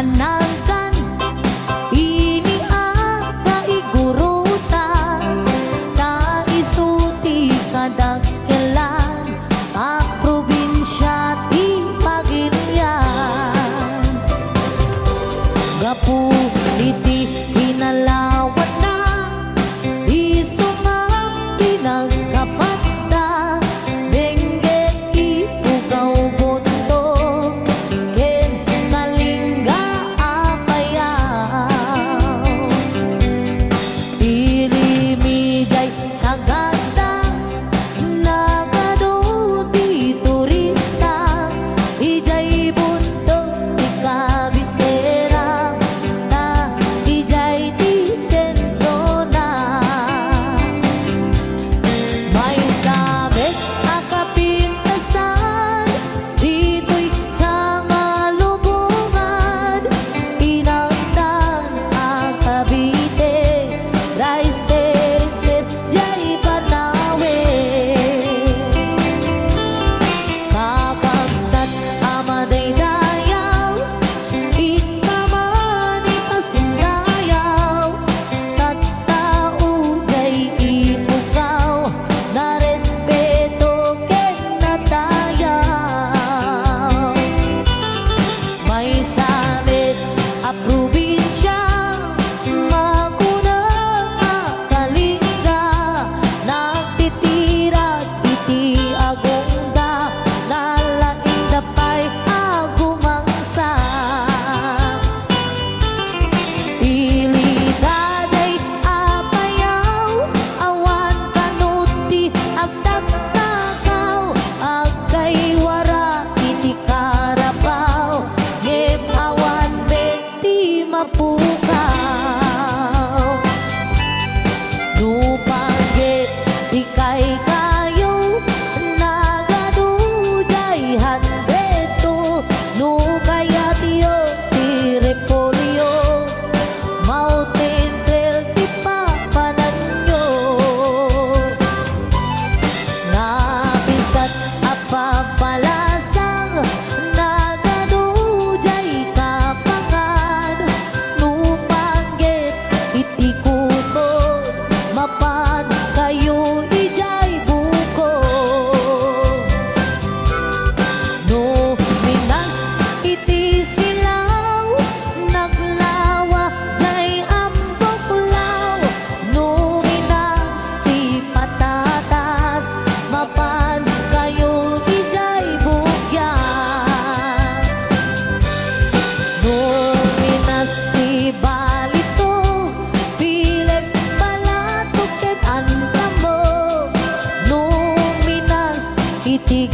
anagan ini ang kaigurutan kaisuti kadagkelan a probinsya ti Pagirian gapu iti hinalawat na isumang pinagkapada benggit ipugaw bondo ken kalingga apayaw ilimigay sagada nagado ti turista ijay bundo ti kabisera ta ijay ti sentro na may sabit akapintasan dito'y sa malubungan inangtan ang Cavite rice terraces jay Banawe kakabsat amaday dayaw ikamani pasindayaw tattao jay ipugaw na respeto ken natayaw may samit a probinsya makunang kalinga nagtitira iti agungga nalaing dapay agumangsa ilidaday apayaw awan kanuti agtaktakaw agkay wara iti karabaw ngem awan beti mapukaw nupagit ikay kayo nagadujay handeto no kaya tiyo ti repolyo mountain trail ti papananyo napisat apapalasang nagadujay kapangan nupagit iti kuto mapan kayo ijay buko no minas iti silaw naglawa jay amboklaw no minas ti patatas mapan kayo ijay bugyas no minas ti balito Pilex balatok ket antamo no minas iti